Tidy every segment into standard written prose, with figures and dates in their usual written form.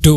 2।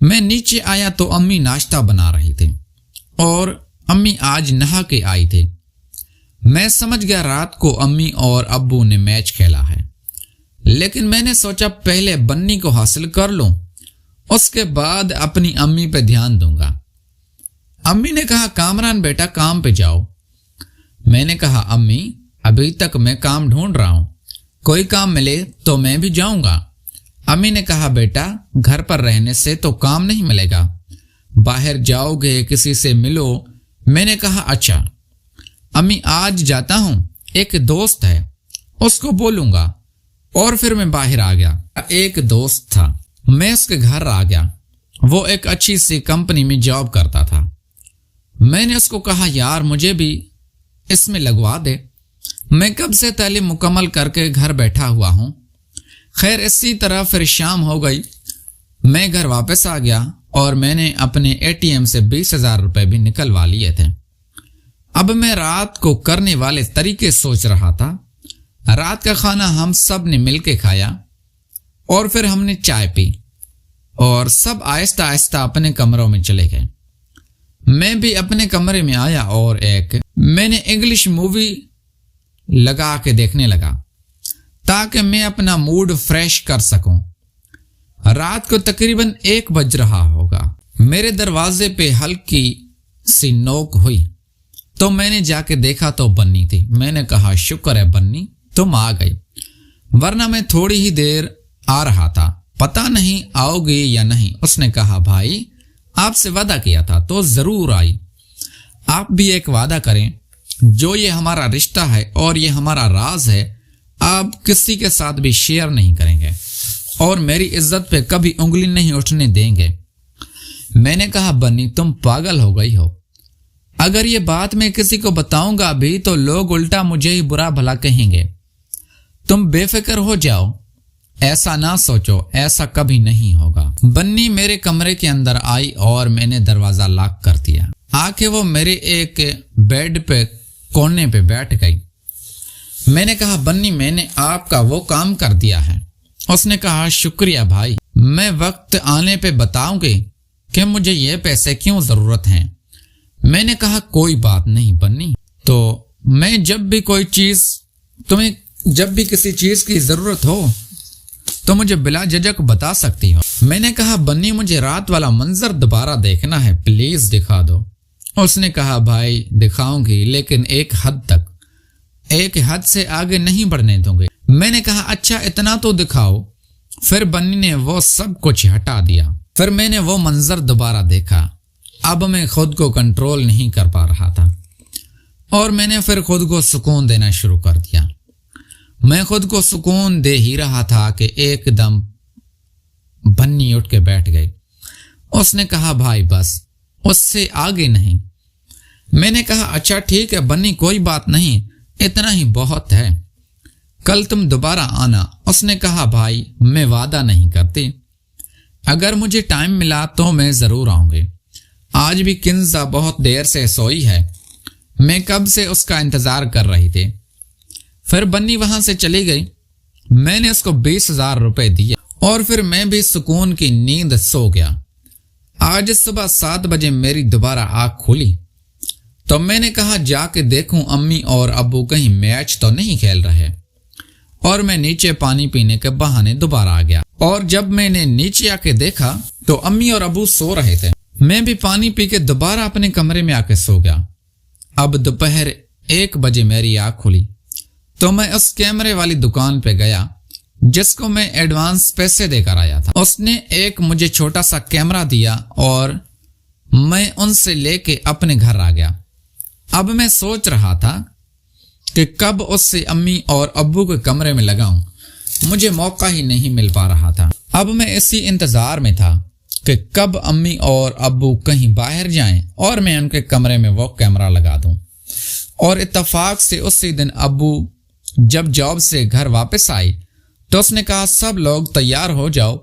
میں نیچے آیا تو امی ناشتہ بنا رہی تھی اور امی آج نہا کے آئی تھی۔ میں سمجھ گیا رات کو امی اور ابو نے میچ کھیلا ہے، لیکن میں نے سوچا پہلے بنی کو حاصل کر لوں، اس کے بعد اپنی امی پہ دھیان دوں گا۔ امی نے کہا کامران بیٹا کام پہ جاؤ۔ میں نے کہا امی ابھی تک میں کام ڈھونڈ رہا ہوں، کوئی کام ملے تو میں بھی جاؤں گا۔ امی نے کہا بیٹا گھر پر رہنے سے تو کام نہیں ملے گا، باہر جاؤ گے کسی سے ملو۔ میں نے کہا اچھا امی آج جاتا ہوں، ایک دوست ہے اس کو بولوں گا۔ اور پھر میں باہر آ گیا۔ ایک دوست تھا، میں اس کے گھر آ گیا، وہ ایک اچھی سی کمپنی میں جاب کرتا تھا۔ میں نے اس کو کہا یار مجھے بھی اس میں لگوا دے، میں کب سے تعلیم مکمل کر کے گھر بیٹھا ہوا ہوں۔ خیر اسی طرح پھر شام ہو گئی، میں گھر واپس آ گیا اور میں نے اپنے ATM سے 20,000 روپے بھی نکلوا لیے تھے۔ اب میں رات کو کرنے والے طریقے سوچ رہا تھا۔ رات کا کھانا ہم سب نے مل کے کھایا اور پھر ہم نے چائے پی اور سب آہستہ آہستہ اپنے کمروں میں چلے گئے۔ میں بھی اپنے کمرے میں آیا اور میں نے انگلش مووی لگا کے دیکھنے لگا تاکہ میں اپنا موڈ فریش کر سکوں۔ رات کو تقریباً 1 بج رہا ہوگا، میرے دروازے پہ ہلکی سی نوک ہوئی تو میں نے جا کے دیکھا تو بنی تھی۔ میں نے کہا شکر ہے بنی تم آ گئی، ورنہ میں تھوڑی ہی دیر آ رہا تھا، پتہ نہیں آؤ گی یا نہیں۔ اس نے کہا بھائی آپ سے وعدہ کیا تھا تو ضرور آئی، آپ بھی ایک وعدہ کریں، جو یہ ہمارا رشتہ ہے اور یہ ہمارا راز ہے آپ کسی کے ساتھ بھی شیئر نہیں کریں گے اور میری عزت پہ کبھی انگلی نہیں اٹھنے دیں گے۔ میں نے کہا بنی تم پاگل ہو گئی ہو، اگر یہ بات میں کسی کو بتاؤں گا بھی تو لوگ الٹا مجھے ہی برا بھلا کہیں گے، تم بے فکر ہو جاؤ، ایسا نہ سوچو، ایسا کبھی نہیں ہوگا۔ بنی میرے کمرے کے اندر آئی اور میں نے دروازہ لاک کر دیا۔ آ کے وہ میرے ایک بیڈ پہ کونے پہ بیٹھ گئی۔ میں نے کہا بنی میں نے آپ کا وہ کام کر دیا ہے۔ اس نے کہا شکریہ بھائی، میں وقت آنے پہ بتاؤں گی کہ مجھے یہ پیسے کیوں ضرورت ہیں۔ میں نے کہا کوئی بات نہیں بنی، تو میں تمہیں جب بھی کسی چیز کی ضرورت ہو تو مجھے بلا جھجک بتا سکتی ہو۔ میں نے کہا بنی مجھے رات والا منظر دوبارہ دیکھنا ہے، پلیز دکھا دو۔ اس نے کہا بھائی دکھاؤں گی لیکن ایک حد تک، ایک حد سے آگے نہیں بڑھنے دوں گے۔ میں نے کہا اچھا اتنا تو دکھاؤ۔ پھر بنی نے وہ سب کچھ ہٹا دیا۔ پھر میں نے وہ منظر دوبارہ دیکھا۔ اب میں خود کو کنٹرول نہیں کر پا رہا تھا اور میں نے پھر خود کو سکون دینا شروع کر دیا۔ میں خود کو سکون دے ہی رہا تھا کہ ایک دم بنی اٹھ کے بیٹھ گئی۔ اس نے کہا بھائی بس اس سے آگے نہیں۔ میں نے کہا اچھا ٹھیک ہے بنی کوئی بات نہیں، اتنا ہی بہت ہے، کل تم دوبارہ آنا۔ اس نے کہا بھائی میں وعدہ نہیں کرتی، اگر مجھے ٹائم ملا تو میں ضرور آؤں گی۔ آج بھی کنزا بہت دیر سے سوئی ہے، میں کب سے اس کا انتظار کر رہی تھی۔ پھر بنی وہاں سے چلی گئی۔ میں نے اس کو 20,000 روپے دیے اور پھر میں بھی سکون کی نیند سو گیا۔ آج صبح 7 بجے میری دوبارہ آنکھ کھلی تو میں نے کہا جا کے دیکھوں امی اور ابو کہیں میچ تو نہیں کھیل رہے، اور میں نیچے پانی پینے کے بہانے دوبارہ آ گیا، اور جب میں نے نیچے آ کے دیکھا تو امی اور ابو سو رہے تھے۔ میں بھی پانی پی کے دوبارہ اپنے کمرے میں آ کے سو گیا۔ اب دوپہر 1 بجے میری آنکھ کھلی تو میں اس کیمرے والی دکان پہ گیا جس کو میں ایڈوانس پیسے دے کر آیا تھا۔ اس نے ایک مجھے چھوٹا سا کیمرہ دیا اور میں ان سے لے کے اپنے گھر آ گیا۔ اب میں سوچ رہا تھا کہ کب اس سے امی اور ابو کے کمرے میں لگاؤں، مجھے موقع ہی نہیں مل پا رہا تھا۔ اب میں اسی انتظار میں تھا کہ کب امی اور ابو کہیں باہر جائیں اور میں ان کے کمرے میں وہ کیمرہ لگا دوں۔ اور اتفاق سے اسی دن ابو جب جاب سے گھر واپس آئی تو اس نے کہا سب لوگ تیار ہو جاؤ،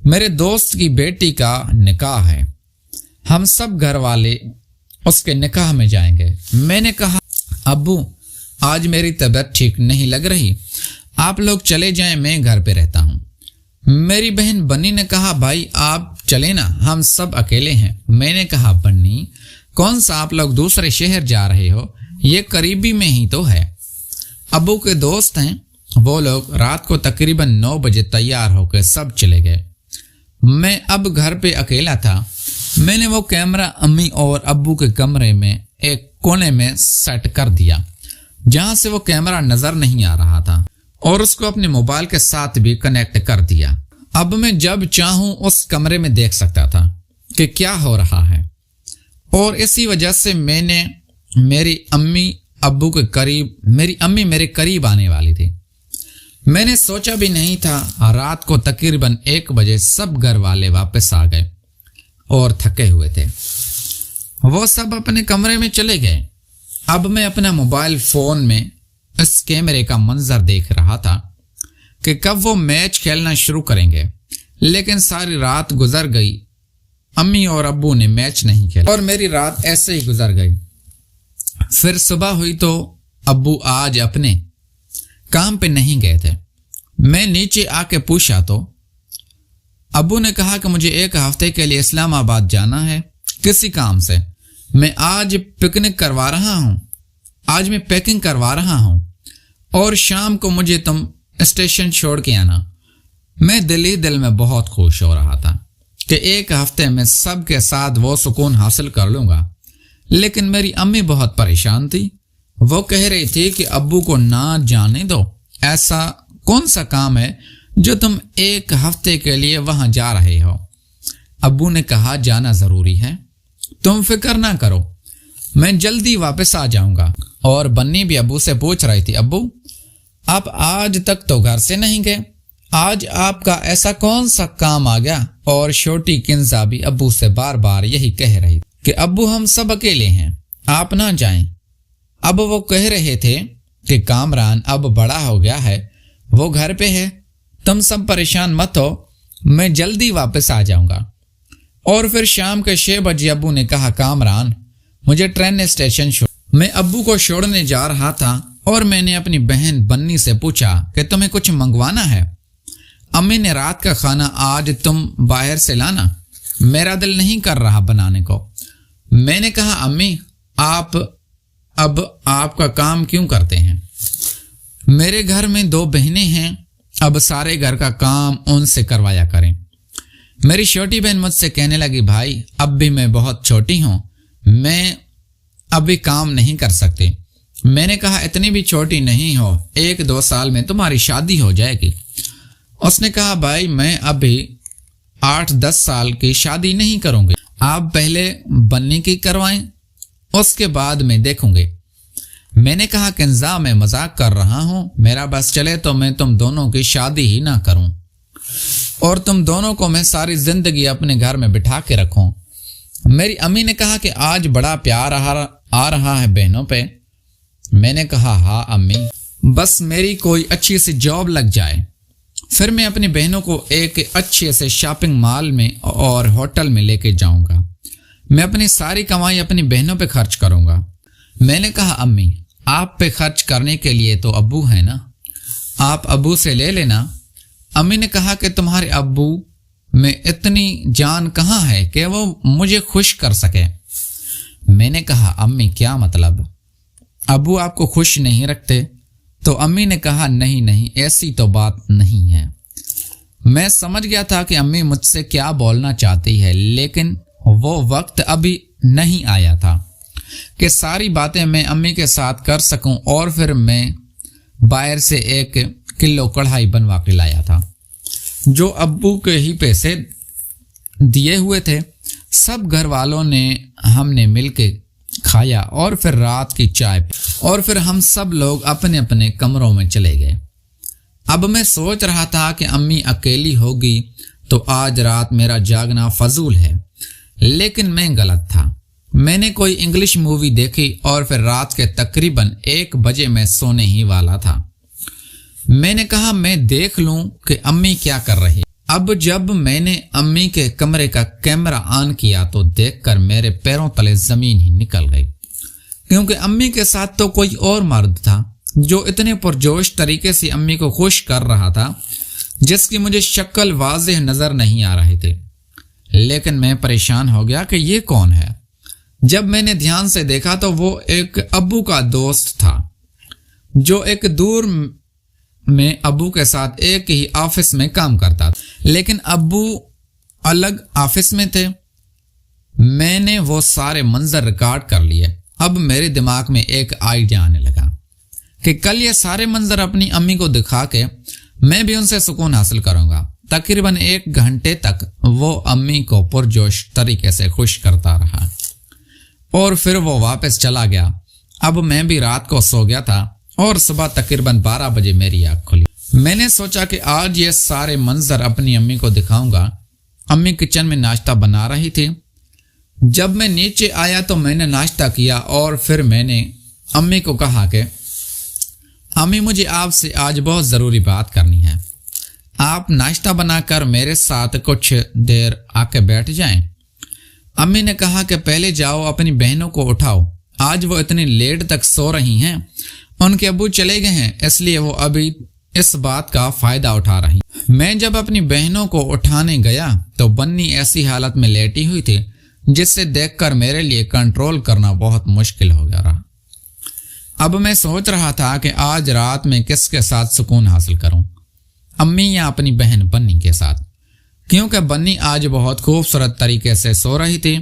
میرے دوست کی بیٹی کا نکاح ہے، ہم سب گھر والے اس کے نکاح میں جائیں گے۔ میں نے کہا ابو آج میری طبیعت ٹھیک نہیں لگ رہی، آپ لوگ چلے جائیں، میں گھر پہ رہتا ہوں۔ میری بہن بنی نے کہا بھائی آپ چلے نا، ہم سب اکیلے ہیں۔ میں نے کہا بنی کون سا آپ لوگ دوسرے شہر جا رہے ہو؟ یہ قریبی میں ہی تو ہے۔ ابو کے دوست ہیں، وہ لوگ رات کو تقریباً 9 بجے تیار ہو کے سب چلے گئے۔ میں اب گھر پہ اکیلا تھا۔ میں نے وہ کیمرہ امی اور ابو کے کمرے میں ایک کونے میں سیٹ کر دیا جہاں سے وہ کیمرہ نظر نہیں آ رہا تھا، اور اس کو اپنے موبائل کے ساتھ بھی کنیکٹ کر دیا۔ اب میں جب چاہوں اس کمرے میں دیکھ سکتا تھا کہ کیا ہو رہا ہے، اور اسی وجہ سے میں نے میری امی میرے قریب آنے والی تھی۔ میں نے سوچا بھی نہیں تھا۔ رات کو تقریباً 1 بجے سب گھر والے واپس آ گئے اور تھکے ہوئے تھے۔ وہ سب اپنے کمرے میں چلے گئے۔ اب میں اپنا موبائل فون میں اس کیمرے کا منظر دیکھ رہا تھا کہ کب وہ میچ کھیلنا شروع کریں گے، لیکن ساری رات گزر گئی، امی اور ابو نے میچ نہیں کھیلا اور میری رات ایسے ہی گزر گئی۔ پھر صبح ہوئی تو ابو آج اپنے کام پہ نہیں گئے تھے۔ میں نیچے آ کے پوچھا تو ابو نے کہا کہ مجھے 1 ہفتے کے لیے اسلام آباد جانا ہے کسی کام سے۔ میں آج پیکنگ کروا رہا ہوں اور شام کو مجھے تم اسٹیشن چھوڑ کے آنا۔ میں دل میں بہت خوش ہو رہا تھا کہ 1 ہفتے میں سب کے ساتھ وہ سکون حاصل کر لوں گا، لیکن میری امی بہت پریشان تھی۔ وہ کہہ رہی تھی کہ ابو کو نہ جانے دو، ایسا کون سا کام ہے جو تم 1 ہفتے کے لیے وہاں جا رہے ہو؟ ابو نے کہا جانا ضروری ہے، تم فکر نہ کرو، میں جلدی واپس آ جاؤں گا۔ اور بنی بھی ابو سے پوچھ رہی تھی ابو آپ آج تک تو گھر سے نہیں گئے، آج آپ کا ایسا کون سا کام آ گیا؟ اور چھوٹی کنزا بھی ابو سے بار بار یہی کہہ رہی کہ ابو ہم سب اکیلے ہیں، آپ نہ جائیں۔ اب وہ کہہ رہے تھے کہ کامران اب بڑا ہو گیا ہے، وہ گھر پہ ہے، تم سب پریشان مت ہو، میں جلدی واپس آ جاؤں گا۔ اور پھر شام کے 6 بجے ابو نے کہا کامران مجھے ٹرین اسٹیشن میں ابو کو چھوڑنے جا رہا تھا، اور میں نے اپنی بہن بنی سے پوچھا کہ تمہیں کچھ منگوانا ہے؟ امی نے رات کا کھانا آج تم باہر سے لانا، میرا دل نہیں کر رہا بنانے کو۔ میں نے کہا امی آپ کا کام کیوں کرتے ہیں؟ میرے گھر میں 2 بہنیں ہیں، اب سارے گھر کا کام ان سے کروایا کریں۔ میری چھوٹی بہن مجھ سے کہنے لگی بھائی اب بھی میں بہت چھوٹی ہوں، میں ابھی کام نہیں کر سکتی۔ میں نے کہا اتنی بھی چھوٹی نہیں ہو، 1-2 سال میں تمہاری شادی ہو جائے گی۔ اس نے کہا بھائی میں ابھی 8-10 سال کی شادی نہیں کروں گی، آپ پہلے بننے کی کروائیں، اس کے بعد میں دیکھوں گے۔ میں نے کہا کنزا میں مذاق کر رہا ہوں، میرا بس چلے تو میں تم دونوں کی شادی ہی نہ کروں اور تم دونوں کو میں ساری زندگی اپنے گھر میں بٹھا کے رکھوں۔ میری امی نے کہا کہ آج بڑا پیار آ رہا ہے بہنوں پہ۔ میں نے کہا ہاں امی، بس میری کوئی اچھی سی جاب لگ جائے، پھر میں اپنی بہنوں کو ایک اچھے سے شاپنگ مال میں اور ہوٹل میں لے کے جاؤں گا، میں اپنی ساری کمائی اپنی بہنوں پہ خرچ کروں گا۔ میں نے کہا امی آپ پہ خرچ کرنے کے لیے تو ابو ہے نا، آپ ابو سے لے لینا۔ امی نے کہا کہ تمہارے ابو میں اتنی جان کہاں ہے کہ وہ مجھے خوش کر سکے۔ میں نے کہا امی کیا مطلب، ابو آپ کو خوش نہیں رکھتے؟ تو امی نے کہا نہیں ایسی تو بات نہیں ہے۔ میں سمجھ گیا تھا کہ امی مجھ سے کیا بولنا چاہتی ہے، لیکن وہ وقت ابھی نہیں آیا تھا کہ ساری باتیں میں امی کے ساتھ کر سکوں، اور پھر میں باہر سے 1 کلو کڑھائی بنوا کے لایا تھا جو ابو کے ہی پیسے دیے ہوئے تھے۔ سب گھر والوں نے ہم نے مل کے کھایا اور پھر رات کی چائے اور پھر ہم سب لوگ اپنے اپنے کمروں میں چلے گئے۔ اب میں سوچ رہا تھا کہ امی اکیلی ہوگی تو آج رات میرا جاگنا فضول ہے، لیکن میں غلط تھا۔ میں نے کوئی انگلش مووی دیکھی اور پھر رات کے تقریباً 1 بجے میں سونے ہی والا تھا۔ میں نے کہا میں دیکھ لوں کہ امی کیا کر رہی۔ اب جب میں نے امی کے کمرے کا کیمرہ آن کیا تو دیکھ کر میرے پیروں تلے زمین ہی نکل گئی، کیونکہ امی کے ساتھ تو کوئی اور مرد تھا جو اتنے پرجوش طریقے سے امی کو خوش کر رہا تھا جس کی مجھے شکل واضح نظر نہیں آ رہی تھی، لیکن میں پریشان ہو گیا کہ یہ کون ہے۔ جب میں نے دھیان سے دیکھا تو وہ ایک ابو کا دوست تھا جو ایک دور میں ابو کے ساتھ ایک ہی آفس میں کام کرتا تھا، لیکن ابو الگ آفس میں تھے۔ میں نے وہ سارے منظر ریکارڈ کر لیے۔ اب میرے دماغ میں ایک آئیڈیا آنے لگا کہ کل یہ سارے منظر اپنی امی کو دکھا کے میں بھی ان سے سکون حاصل کروں گا۔ تقریباً 1 گھنٹے تک وہ امی کو پرجوش طریقے سے خوش کرتا رہا اور پھر وہ واپس چلا گیا۔ اب میں بھی رات کو سو گیا تھا اور صبح تقریباً 12 بجے میری آنکھ کھلی۔ میں نے سوچا کہ آج یہ سارے منظر اپنی امی کو دکھاؤں گا۔ امی کچن میں ناشتہ بنا رہی تھی۔ جب میں نیچے آیا تو میں نے ناشتہ کیا اور پھر میں نے امی کو کہا کہ امی مجھے آپ سے آج بہت ضروری بات کرنی ہے، آپ ناشتہ بنا کر میرے ساتھ کچھ دیر آ کے بیٹھ جائیں۔ امی نے کہا کہ پہلے جاؤ اپنی بہنوں کو اٹھاؤ، آج وہ اتنی لیٹ تک سو رہی ہیں، ان کے ابو چلے گئے ہیں اس لیے وہ ابھی اس بات کا فائدہ اٹھا رہی۔ میں جب اپنی بہنوں کو اٹھانے گیا تو بنی ایسی حالت میں لیٹی ہوئی تھی جس سے دیکھ کر میرے لیے کنٹرول کرنا بہت مشکل ہو گیا رہا۔ اب میں سوچ رہا تھا کہ آج رات میں کس کے ساتھ سکون حاصل کروں، امی یا اپنی بہن بنی کے ساتھ، کیونکہ بنی آج بہت خوبصورت طریقے سے سو رہی تھی۔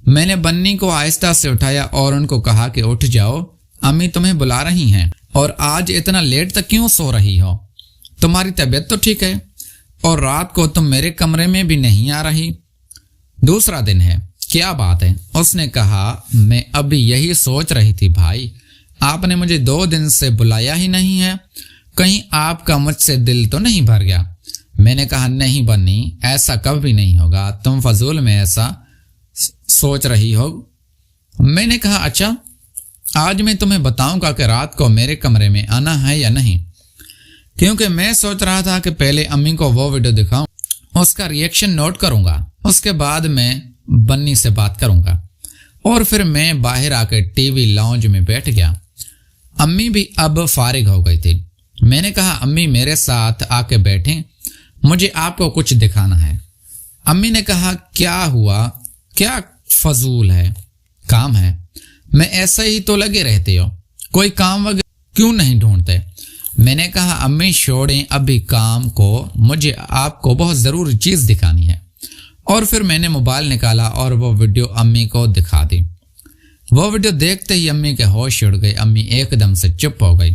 میں نے بنی کو آہستہ سے اٹھایا اور ان کو کہا کہ اٹھ جاؤ، امی تمہیں بلا رہی ہیں، اور آج اتنا لیٹ تک کیوں سو رہی ہو؟ تمہاری طبیعت تو ٹھیک ہے اور رات کو تم میرے کمرے میں بھی نہیں آ رہی، دوسرا دن ہے، کیا بات ہے؟ اس نے کہا میں ابھی یہی سوچ رہی تھی بھائی، آپ نے مجھے 2 دن سے بلایا ہی نہیں ہے، کہیں آپ کا مجھ سے دل تو نہیں بھر گیا؟ میں نے کہا نہیں بنی، ایسا کبھی نہیں ہوگا، تم فضول میں ایسا سوچ رہی ہو۔ میں نے کہا اچھا، آج میں تمہیں بتاؤں گا کہ رات کو میرے کمرے میں آنا ہے یا نہیں، کیونکہ میں سوچ رہا تھا کہ پہلے امی کو وہ ویڈیو دکھاؤں، اس کا ریئیکشن نوٹ کروں گا، اس کے بعد میں بنی سے بات کروں گا، اور پھر میں باہر آ کے ٹی وی لاؤنج میں بیٹھ گیا۔ امی بھی اب فارغ ہو گئی تھی۔ میں نے کہا امی میرے ساتھ آ کے بیٹھیں، مجھے آپ کو کچھ دکھانا ہے۔ امی نے کہا کیا ہوا، کیا فضول ہے، کام ہے؟ میں ایسا ہی تو لگے رہتے ہو، کوئی کام وغیرہ کیوں نہیں ڈھونڈتے؟ میں نے کہا امی چھوڑیں ابھی کام کو، مجھے آپ کو بہت ضروری چیز دکھانی ہے، اور پھر میں نے موبائل نکالا اور وہ ویڈیو امی کو دکھا دی۔ وہ ویڈیو دیکھتے ہی امی کے ہوش اڑ گئے، امی ایک دم سے چپ ہو گئی۔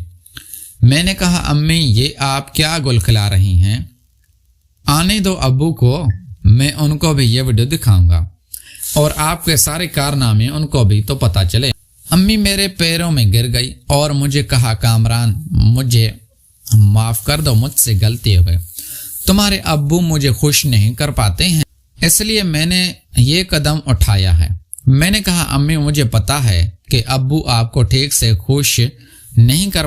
میں نے کہا امی یہ آپ کیا گل کھلا رہی ہیں، آنے دو ابو کو، میں ان کو بھی یہ ویڈیو دکھاؤں گا اور آپ کے سارے کارنامے ان کو بھی تو پتہ چلے۔ امی میرے پیروں میں گر گئی اور مجھے کہا کامران مجھے معاف کر دو، مجھ سے غلطی ہو گئی، تمہارے ابو مجھے خوش نہیں کر پاتے ہیں اس لیے میں نے یہ قدم اٹھایا ہے۔ میں نے کہا امی مجھے پتا ہے کہ ابو آپ کو ٹھیک سے خوش نہیں کر